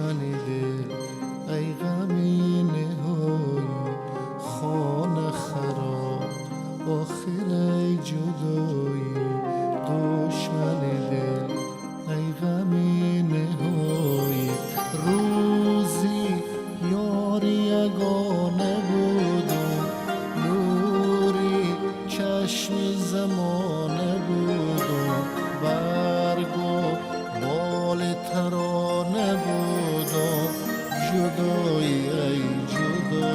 دشمن دل ای غمی نهایی خانه خراب آخر ای جدایی دشمن دل ای غمی نهایی روزی یاری یگانه بودم نوری چشم زمانه بودم برگ و بال ترانه بودم جدایی ای جدایی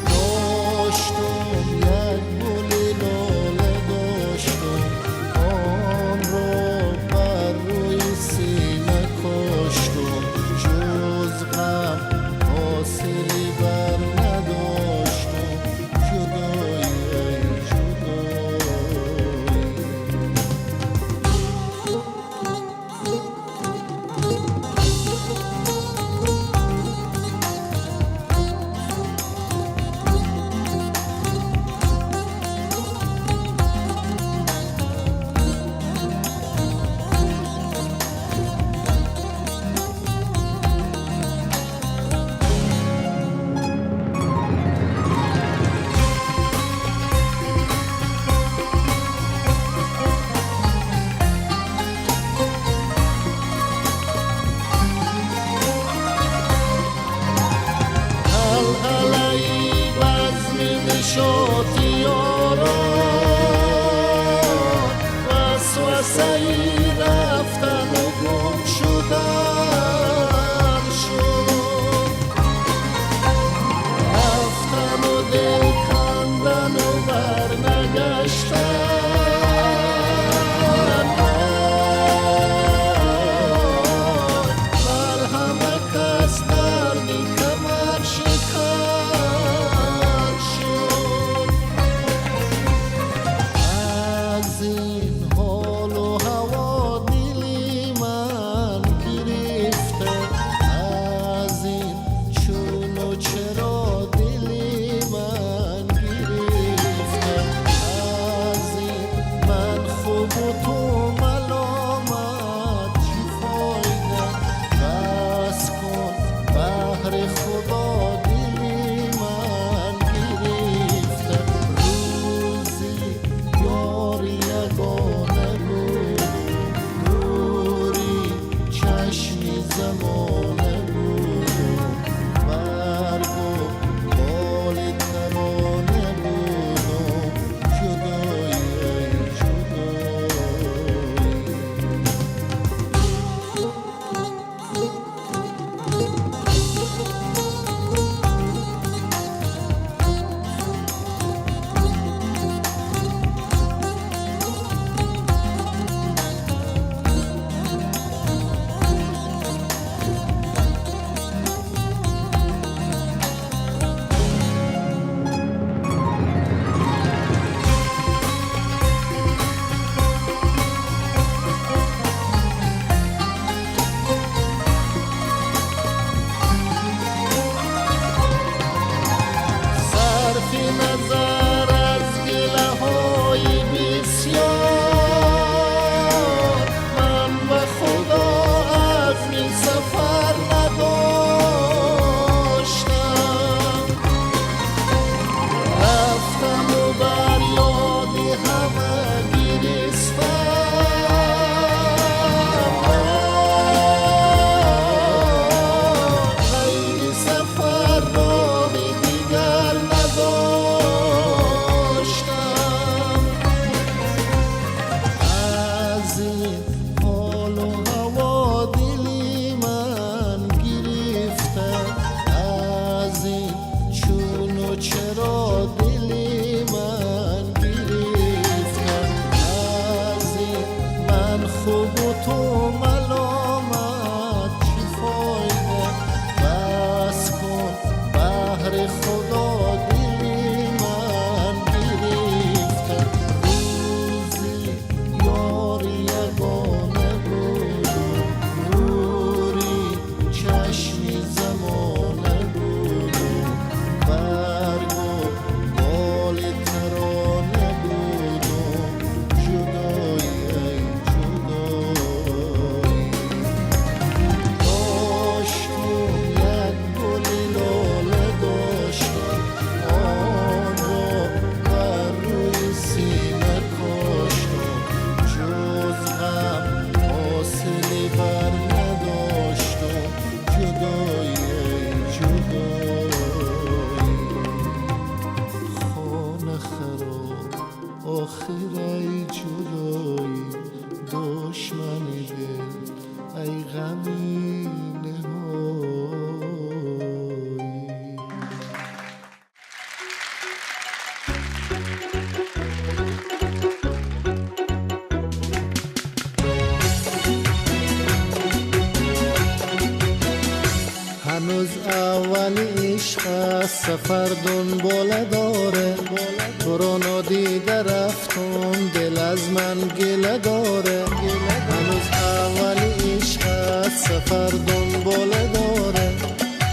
داشتم یک گل لاله داشتم آن را بر روی سینه کاشتم جز غم حاصلی بر نداشتم جدایی ای جدایی غمی نهایی. هنوز اول عشق است، سفر دنباله داره، تو رو نادیده رفتم دل از من گله داره. هنوز اول عشق است، سفر دنباله داره،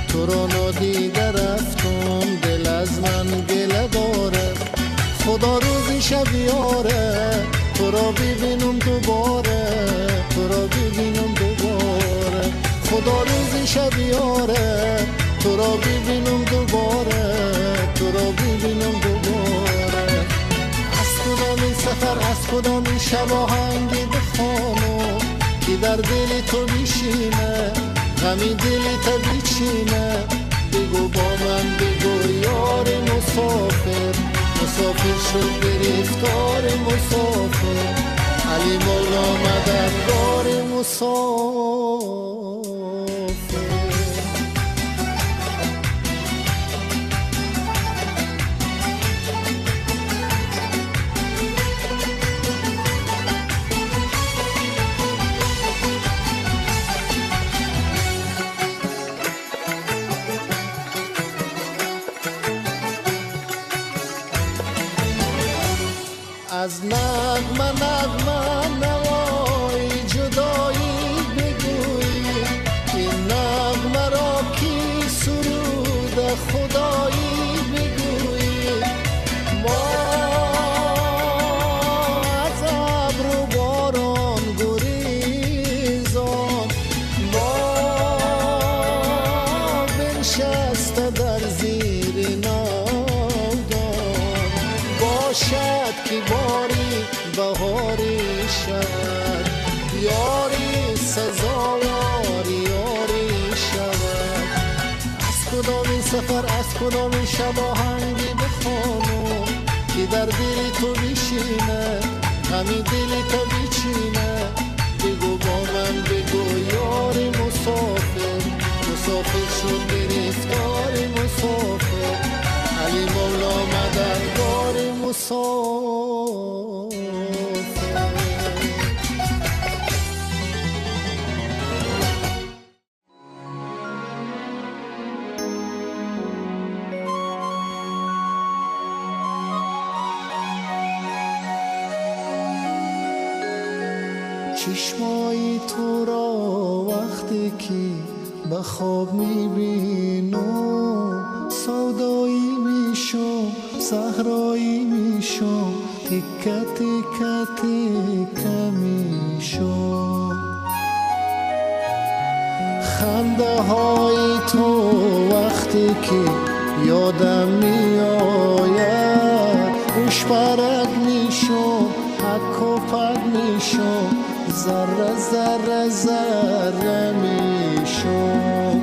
تو رو نادیده رفتم دل از من گله داره. خدا روزی شب یاره، تو رو ببینم دوباره، تو رو ببینم دوباره. خدا روزی شب یاره، تو رو ببینم دوباره، تو رو ببینم دوباره. از کدام این سفر، از کدام این شب آهنگی بخوانم که در دل تو میشینه، غمی دل تو بیچینه. بگو با من بگو یار مسافر، مسافر شد گرفتار مسافر. علی مولا مددگار مسافر. از نغمه نغمه نوای جدایی بگویی، این نغمه را کی سرود خدایی بگویی. ما از ابر و باران گریزان، ما بنشسته در زیر ناودان. باشد که باری بهاری شد، یاری سزاوار یاری شود. از کدام این سفر، از کدام این شب آهنگی بخوانم که در دل تو بیشینه، غمی دل تو بیچینه. بگو با من بگو یاری مسافر، مسافر شد گرفتار مسافر. علی مولا مددگار مسافر. چشمای تو را وقتی که به خواب میبینم، سودایی میشم صحرایی میشم، تکه تکه تکه میشم. خنده های تو وقتی که یادم میآید، خوش برگ میشم حک و پک میشم، ذره ذره ذره میشم.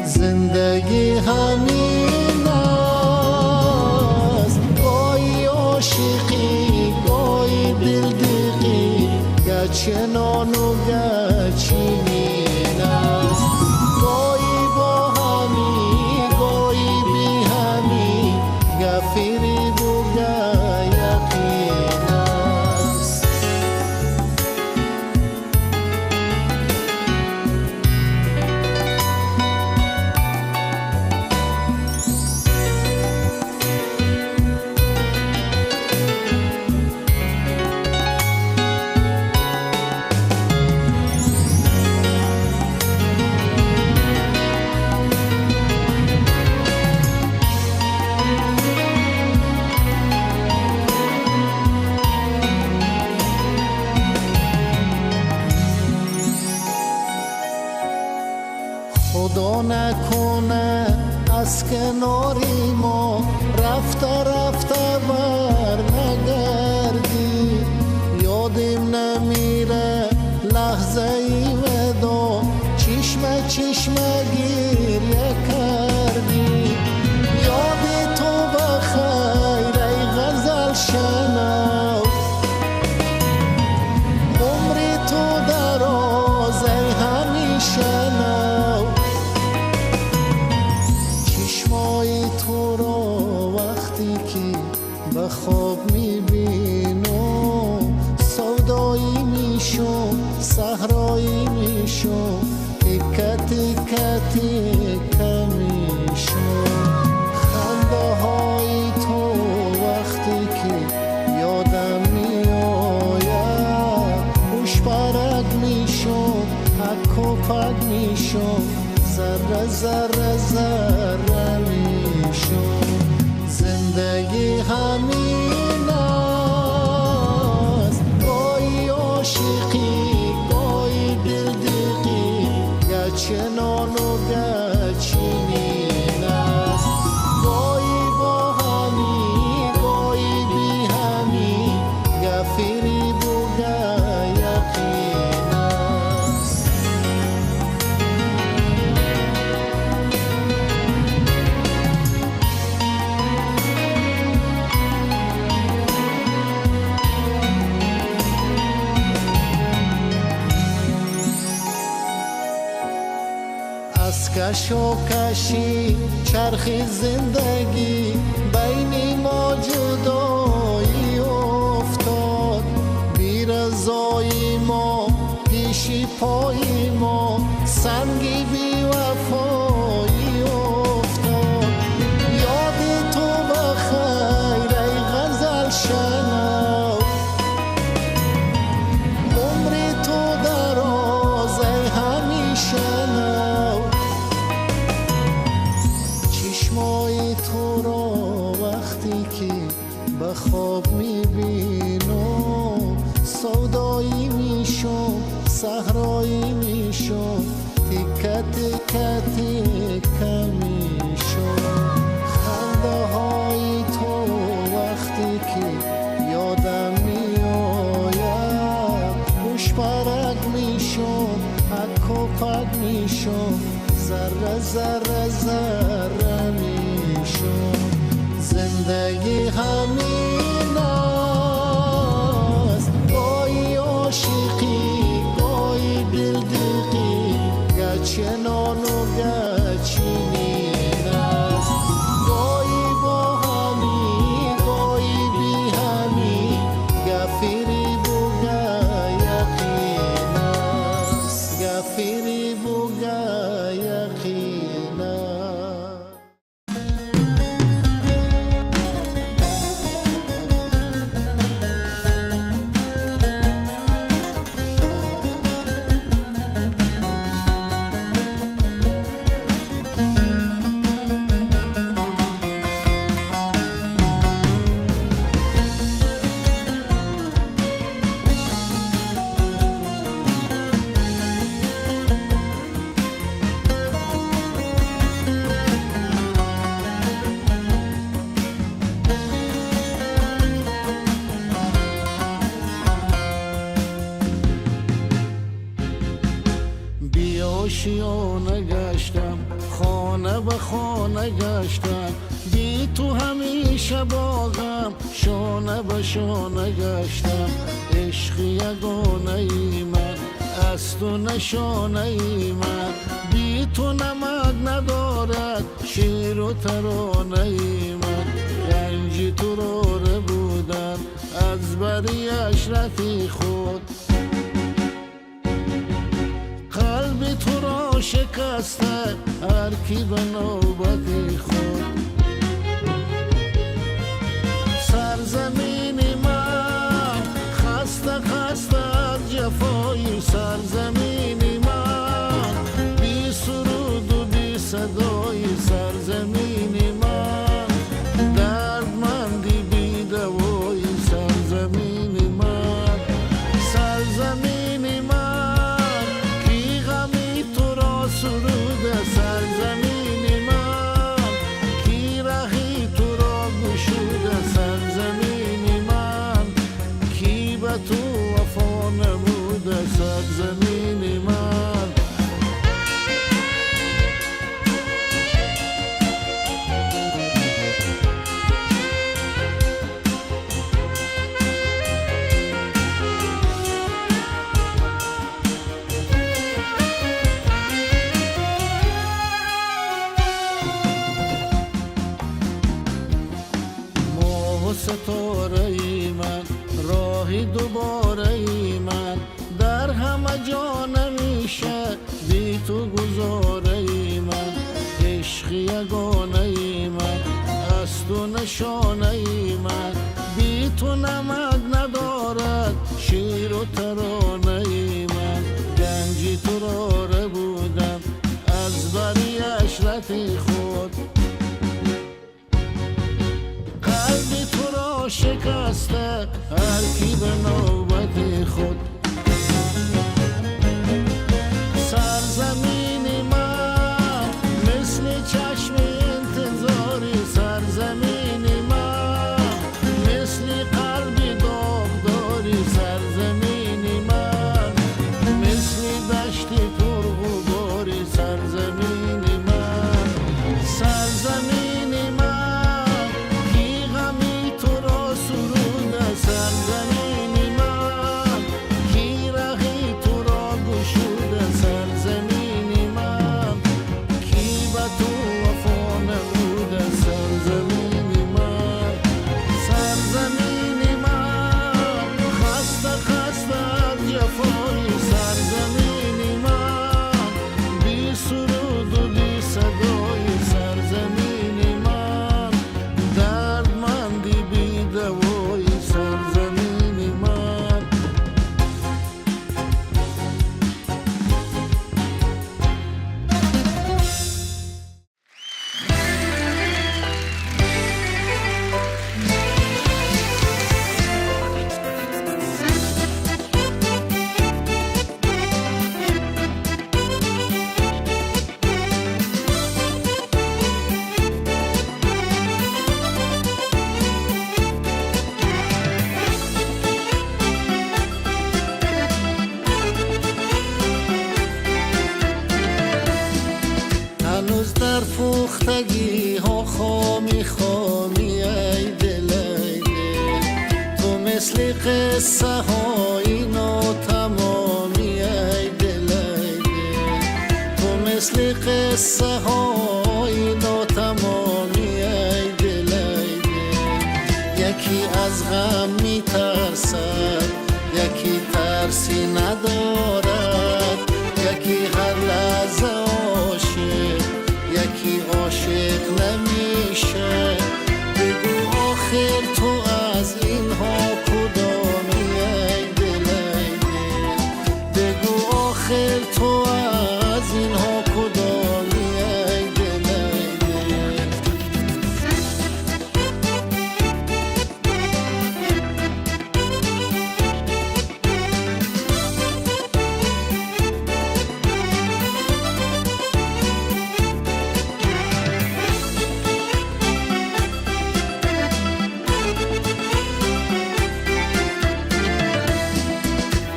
زندگی همین است، گاهی عاشقی گاهی دلدقی، گچه نان و گچینین است. گاهی با همی گاهی بی همی، گفیری بوگه یقین است. خدا نکنه از کناری ما رفته رفته بر نگردی. یادم نمیره لحظه ای ودا، چشم چشم گریه کردی. یاد تو بخیر ای غزل شنو، عمر تو در میشم صحرایی میشم تیکه تیکه تیکه میشم خنده های تو وقتی که یادم میآید خوش برگ میشم حک و پک میشم ذره ذره ذره میشم زندگی همین است گاهی عاشقی گاهی دلدیقی گچنان و گچنین است گاهی با همی گاهی بی همی گفری بوگه یقین است از کش و کشی چرخی زندگی بین ما جدایی افتاد بی رضای ما پیشی پای ما سنگی بی وفایی افتاد یاد تو بخیر ای غزل شنو عمر تو دراز ای همیشه نو چشمای تو را وقتی که به خواب میبینم سودایی میشم صحرایی میشم تیکه تیکه تیکه میشم خنده های تو وقتی که یادم میآید خوش برگ میشم حک و پک میشم ذره ذره ذره میشم زندگی همین است گاهی عاشقی گاهی دلدیقی گچنان و گچنین است گاهی با همی گاهی بی همی گفری بوگه یقین است گفری بوگه یقین است آشیانه گشتم خانه به خانه گشتم بی تو همیشه باغم شانه به شانه گشتم عشق یگانه ای من از تو نشانه ای من بی تو نمک ندارد شیر و ترانه ای من رنج تو را بودن از بری اشرفی خود قلب تو را شکسته هر کی به نوبت خود سرزمین من خسته خسته از جفای سرزمین من بی سرود و بی صدای سرزمین من دردمندی بی دوای سرزمین من سرزمین من کی غمی تو را سرود سرزمین من کی رهی تو را گشود سرزمین من کی به تو وفا نمود سرزمین من ستاره ای من راهی دوباره ای من در همه جا نمیشه بی تو گذاره من، عشق یگانه من از تو نشانه من، بی تو نمک ندارد شیر و ترانه من، گنجی تو را بودم از بری عشرت خود، قلبی تو را شکسته هر کی به نوبت خود. سرزمین من مثل چشم انتظاری، سرزمین من مثل قلبی داغداری، سرزمین من مثل دشتی پرغباری، سرزمین من، سرزمین من کی غمی تو را سروده، سرزمین من کی رهی تو را گشوده، سرزمین من کی به تو وفا نموده، سرزمین من، سرزمین من خسته خسته از جفای، سرزمین من بی سرود و بی صدای، سرزمین من دردمندی بی دوای، سرزمین من. هنوز در پختگی ها خامی خامی ای دل ای دل، تو مثل قصه های ناتمامی ای دل ای دل، تو مثل قصه های ناتمامی ای دل ای دل. یکی از غم میترسد یکی ترسی ندارد، یکی هر لحظه عاشق یکی عاشق نمیشه، بگو آخر تو از اینها کدامی ای دل ای دل، بگو آخر تو از اینها کدامی ای دل ای دل.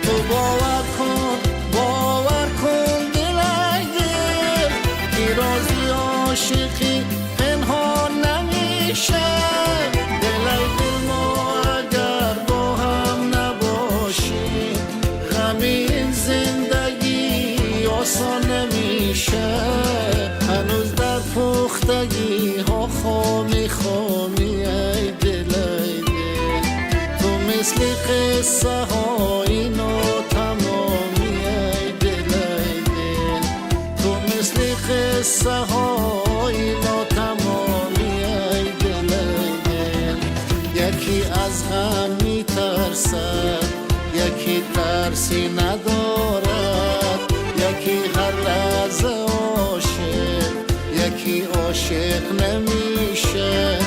تو باور کن دل ای دل، که رازی عاشقی پنهان نمیشه، دل ای دل ما اگر با هم نباشیم غم این زندگی آسان نمیشه، هنوز در پختگی ها خامی خامی ای دل ای دل، تو مثل قصه های ناتمامی ای دل ای دل، تو مثل قصه های ناتمامی ای دل ای دل. یکی از غم میترسد یکی ترسی ندارد، یکی هر لحظه عاشق یکی عاشق نمیشه،